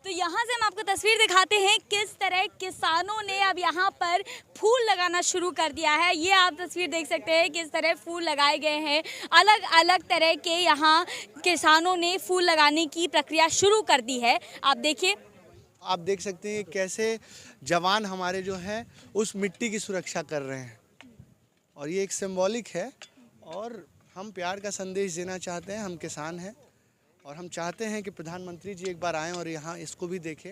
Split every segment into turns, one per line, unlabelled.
तो यहाँ से हम आपको तस्वीर दिखाते हैं किस तरह किसानों ने अब यहाँ पर फूल लगाना शुरू कर दिया है। ये आप तस्वीर देख सकते हैं किस तरह फूल लगाए गए हैं। अलग अलग तरह के यहाँ किसानों ने फूल लगाने की प्रक्रिया शुरू कर दी है। आप देखिए,
आप देख सकते हैं कैसे जवान हमारे जो हैं उस मिट्टी की सुरक्षा कर रहे हैं और ये एक सिंबॉलिक है और हम प्यार का संदेश देना चाहते हैं। हम किसान हैं और हम चाहते हैं कि प्रधानमंत्री जी एक बार आएं और यहाँ इसको भी देखें।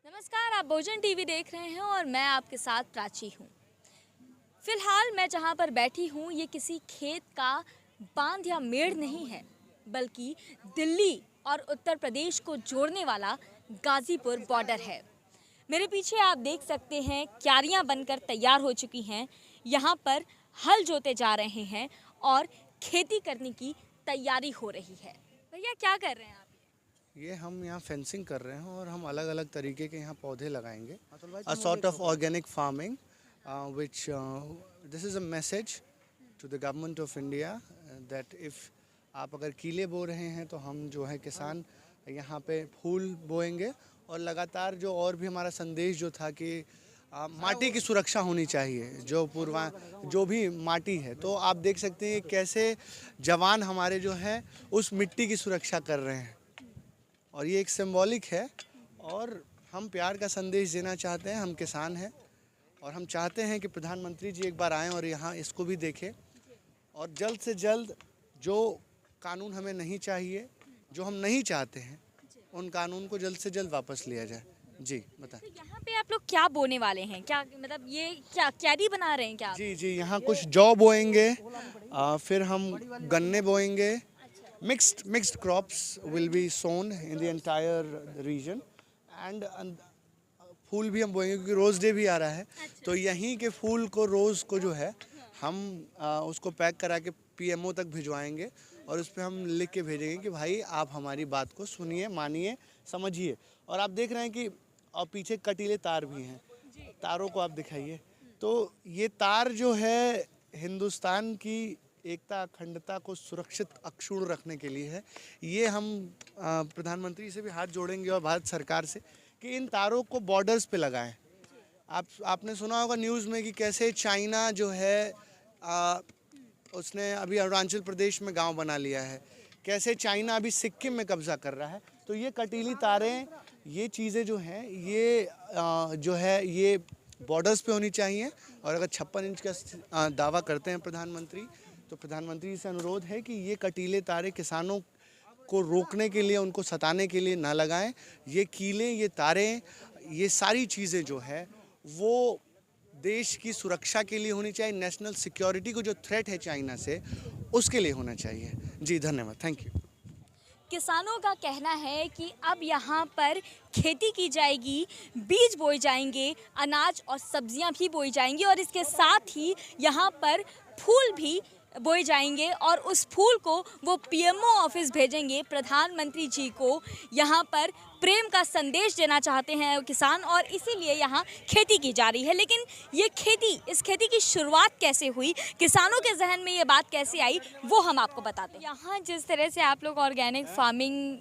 नमस्कार, आप भोजन टीवी देख रहे हैं और मैं आपके साथ प्राची हूँ। फिलहाल मैं जहाँ पर बैठी हूँ ये किसी खेत का बांध या मेड़ नहीं है, बल्कि दिल्ली और उत्तर प्रदेश को जोड़ने वाला गाजीपुर बॉर्डर है। मेरे पीछे आप देख सकते हैं क्यारियां बनकर तैयार हो चुकी हैं। यहाँ पर हल जोते जा रहे हैं और खेती करने की तैयारी हो रही है। भैया क्या कर रहे हैं आप?
ये हम यहाँ फेंसिंग कर रहे हैं और हम अलग अलग तरीके के यहाँ पौधे लगाएंगे। A sort of organic farming which this is a message to the government of India that if आप अगर कीले बो रहे हैं तो हम जो है किसान यहाँ पे फूल बोएंगे और लगातार जो और भी हमारा संदेश जो था कि माटी की सुरक्षा होनी चाहिए, जो भी माटी है। तो आप देख सकते हैं कैसे जवान हमारे जो हैं उस मिट्टी की सुरक्षा कर रहे हैं और ये एक सिंबॉलिक है और हम प्यार का संदेश देना चाहते हैं। हम किसान हैं और हम चाहते हैं कि प्रधानमंत्री जी एक बार आएं और यहाँ इसको भी देखें और जल्द से जल्द जो कानून हमें नहीं चाहिए, जो हम नहीं चाहते हैं, उन कानून को जल्द से जल्द वापस लिया जाए। जी बताएं।
तो यहाँ पे आप लोग क्या बोने वाले हैं? क्या मतलब ये क्या क्यारी बना रहे हैं क्या आप?
जी यहाँ कुछ जौ बोएंगे, फिर हम गन्ने बोएंगे। Mixed crops will be sown in the entire region and फूल भी हम बोएंगे क्योंकि रोज़ डे भी आ रहा है। तो यहीं के फूल को रोज़ को जो है हम उसको पैक करा के पीएमओ तक भिजवाएंगे और उस पर हम लिख के भेजेंगे कि भाई आप हमारी बात को सुनिए, मानिए, समझिए। और आप देख रहे हैं कि और पीछे कटीले तार भी हैं, तारों को आप दिखाइए। तो ये तार जो है हिंदुस्तान की एकता अखंडता को सुरक्षित अक्षुण्ण रखने के लिए है। ये हम प्रधानमंत्री से भी हाथ जोड़ेंगे और भारत सरकार से कि इन तारों को बॉर्डर्स पे लगाएं। आपने सुना होगा न्यूज़ में कि कैसे चाइना जो है उसने अभी अरुणाचल प्रदेश में गांव बना लिया है, कैसे चाइना अभी सिक्किम में कब्जा कर रहा है। तो ये कटीली तारें, ये चीज़ें जो हैं ये जो है ये बॉर्डर्स पे होनी चाहिए। और अगर 56 इंच का दावा करते हैं प्रधानमंत्री, तो प्रधानमंत्री से अनुरोध है कि ये कटीले तारे किसानों को रोकने के लिए, उनको सताने के लिए ना लगाएं। ये कीले, ये तारें, ये सारी चीज़ें जो है वो देश की सुरक्षा के लिए होनी चाहिए। नेशनल सिक्योरिटी को जो थ्रेट है चाइना से, उसके लिए होना चाहिए। जी धन्यवाद, थैंक यू।
किसानों का कहना है कि अब यहाँ पर खेती की जाएगी, बीज बोए जाएंगे, अनाज और सब्जियाँ भी बोई जाएंगी और इसके साथ ही यहाँ पर फूल भी बोए जाएंगे और उस फूल को वो पीएमओ ऑफिस भेजेंगे। प्रधानमंत्री जी को यहाँ पर प्रेम का संदेश देना चाहते हैं किसान और इसीलिए यहाँ खेती की जा रही है। लेकिन ये इस खेती की शुरुआत कैसे हुई, किसानों के जहन में ये बात कैसे आई, वो हम आपको बताते हैं। यहाँ जिस तरह से आप लोग ऑर्गेनिक फार्मिंग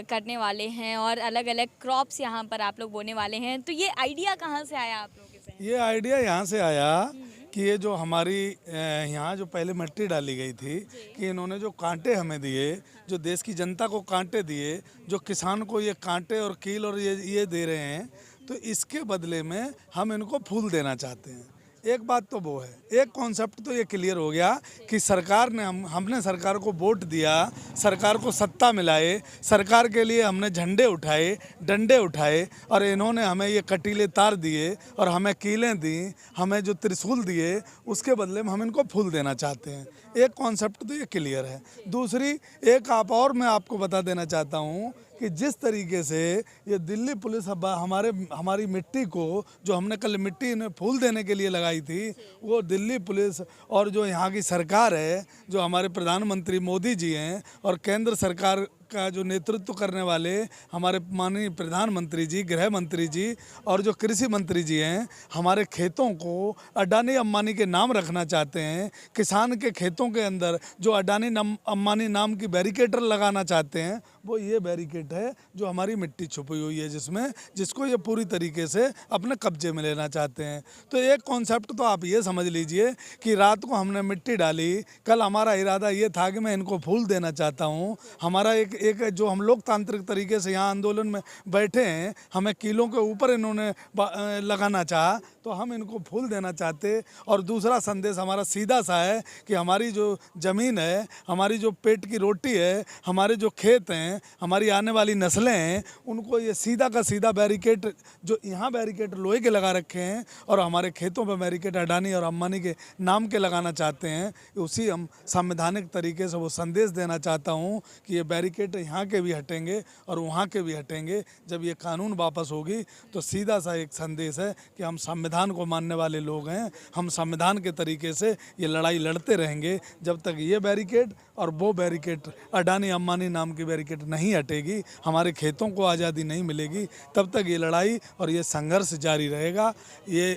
करने वाले हैं और अलग अलग क्रॉप्स यहाँ पर आप लोग बोने वाले हैं, तो ये आइडिया कहाँ से आया आप लोगों के जहन में?
ये आइडिया यहाँ से आया कि ये जो हमारी यहाँ जो पहले मिट्टी डाली गई थी कि इन्होंने जो कांटे हमें दिए, जो देश की जनता को कांटे दिए, जो किसान को ये कांटे और कील और ये दे रहे हैं, तो इसके बदले में हम इनको फूल देना चाहते हैं। एक बात तो वो है, एक कॉन्सेप्ट तो ये क्लियर हो गया कि सरकार ने हमने सरकार को वोट दिया, सरकार को सत्ता मिलाए, सरकार के लिए हमने झंडे उठाए, डंडे उठाए और इन्होंने हमें ये कटीले तार दिए और हमें कीलें दी, हमें जो त्रिशूल दिए, उसके बदले में हम इनको फूल देना चाहते हैं। एक कॉन्सेप्ट तो ये क्लियर है। दूसरी एक और मैं आपको बता देना चाहता हूँ कि जिस तरीके से ये दिल्ली पुलिस हमारी मिट्टी को, जो हमने कल मिट्टी इन्हें फूल देने के लिए लगाई थी, वो दिल्ली पुलिस और जो यहाँ की सरकार है, जो हमारे प्रधानमंत्री मोदी जी हैं और केंद्र सरकार का जो नेतृत्व करने वाले हमारे माननीय प्रधानमंत्री जी, गृह मंत्री जी और जो कृषि मंत्री जी हैं, हमारे खेतों को अडानी अंबानी के नाम रखना चाहते हैं। किसान के खेतों के अंदर जो अडानी अंबानी नाम की बैरिकेटर लगाना चाहते हैं, वो ये बैरिकेड है जो हमारी मिट्टी छुपी हुई है जिसको ये पूरी तरीके से अपने कब्जे में लेना चाहते हैं। तो एक कॉन्सेप्ट तो आप ये समझ लीजिए कि रात को हमने मिट्टी डाली, कल हमारा इरादा ये था कि मैं इनको फूल देना चाहता हूँ। हमारा एक जो हम लोकतांत्रिक तरीके से यहाँ आंदोलन में बैठे हैं, हमें कीलों के ऊपर इन्होंने लगाना चाहा तो हम इनको फूल देना चाहते। और दूसरा संदेश हमारा सीधा सा है कि हमारी जो ज़मीन है, हमारी जो पेट की रोटी है, हमारे जो खेत हैं, हमारी आने वाली नस्लें हैं, उनको ये सीधा का सीधा बैरिकेड जो यहाँ बैरिकेड लोहे के लगा रखे हैं और हमारे खेतों पर बैरिकेड अडानी और अंबानी के नाम के लगाना चाहते हैं। उसी हम संवैधानिक तरीके से वो संदेश देना चाहता हूँ कि ये बैरिकेड यहाँ के भी हटेंगे और वहाँ के भी हटेंगे। जब ये कानून वापस होगी तो सीधा सा एक संदेश है कि हम संविधान को मानने वाले लोग हैं, हम संविधान के तरीके से ये लड़ाई लड़ते रहेंगे। जब तक ये बैरिकेड और वो बैरिकेड अडानी अंबानी नाम की बैरिकेड नहीं हटेगी, हमारे खेतों को आज़ादी नहीं मिलेगी, तब तक ये लड़ाई और ये संघर्ष जारी रहेगा। ये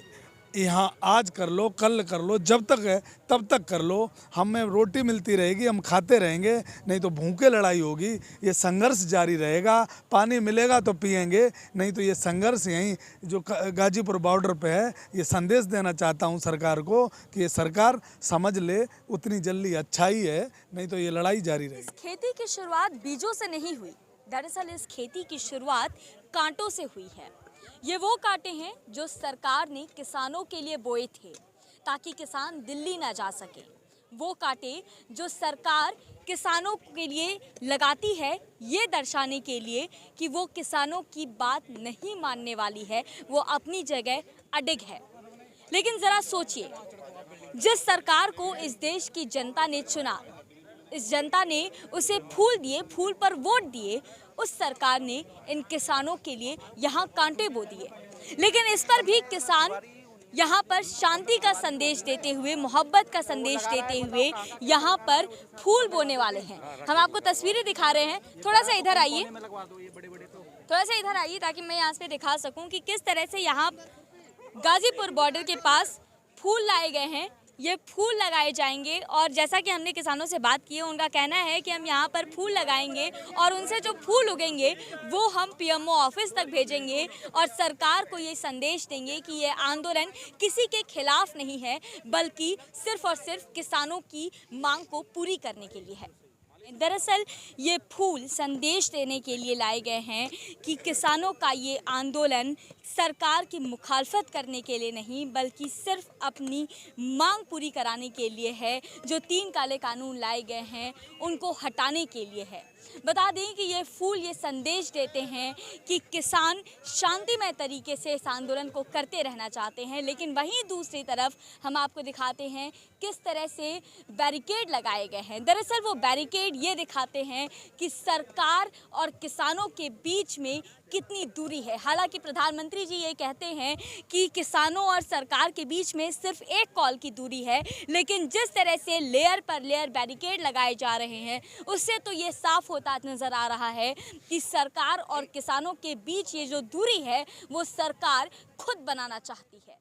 यहाँ आज कर लो, कल कर लो, जब तक है तब तक कर लो। हमें रोटी मिलती रहेगी, हम खाते रहेंगे, नहीं तो भूखे लड़ाई होगी। ये संघर्ष जारी रहेगा। पानी मिलेगा तो पिएंगे, नहीं तो ये संघर्ष यहीं जो गाजीपुर बॉर्डर पे है, ये संदेश देना चाहता हूँ सरकार को कि ये सरकार समझ ले, उतनी जल्दी अच्छा ही है, नहीं तो ये लड़ाई जारी रहेगी।
इस खेती की शुरुआत बीजों से नहीं हुई, दरअसल इस खेती की शुरुआत कांटों से हुई है। ये वो कांटे हैं जो सरकार ने किसानों के लिए बोए थे ताकि किसान दिल्ली ना जा सके। वो कांटे जो सरकार किसानों के लिए लगाती है ये दर्शाने के लिए कि वो किसानों की बात नहीं मानने वाली है, वो अपनी जगह अडिग है। लेकिन ज़रा सोचिए, जिस सरकार को इस देश की जनता ने चुना, इस जनता ने उसे फूल दिए, फूल पर वोट दिए, उस सरकार ने इन किसानों के लिए यहाँ कांटे बो दिए। लेकिन इस पर भी किसान यहाँ पर शांति का संदेश देते हुए, मोहब्बत का संदेश देते हुए यहाँ पर फूल बोने वाले हैं। हम आपको तस्वीरें दिखा रहे हैं, थोड़ा सा इधर आइए, थोड़ा सा इधर आइए ताकि मैं यहाँ पे दिखा सकूँ कि किस तरह से यहाँ गाजीपुर बॉर्डर के पास फूल लाए गए हैं। ये फूल लगाए जाएंगे और जैसा कि हमने किसानों से बात की है, उनका कहना है कि हम यहाँ पर फूल लगाएंगे और उनसे जो फूल उगेंगे वो हम पीएमओ ऑफिस तक भेजेंगे और सरकार को ये संदेश देंगे कि ये आंदोलन किसी के खिलाफ नहीं है, बल्कि सिर्फ और सिर्फ किसानों की मांग को पूरी करने के लिए है। दरअसल ये फूल संदेश देने के लिए लाए गए हैं कि किसानों का ये आंदोलन सरकार की मुखालफत करने के लिए नहीं, बल्कि सिर्फ अपनी मांग पूरी कराने के लिए है। जो 3 काले कानून लाए गए हैं उनको हटाने के लिए है। बता दें कि ये फूल ये संदेश देते हैं कि किसान शांतिमय तरीके से इस आंदोलन को करते रहना चाहते हैं, लेकिन वहीं दूसरी तरफ हम आपको दिखाते हैं किस तरह से बैरिकेड लगाए गए हैं। दरअसल वो बैरिकेड ये दिखाते हैं कि सरकार और किसानों के बीच में कितनी दूरी है। हालांकि प्रधानमंत्री जी ये कहते हैं कि किसानों और सरकार के बीच में सिर्फ 1 कॉल की दूरी है, लेकिन जिस तरह से लेयर पर लेयर बैरिकेड लगाए जा रहे हैं उससे तो ये साफ होता नजर आ रहा है कि सरकार और किसानों के बीच ये जो दूरी है वो सरकार खुद बनाना चाहती है।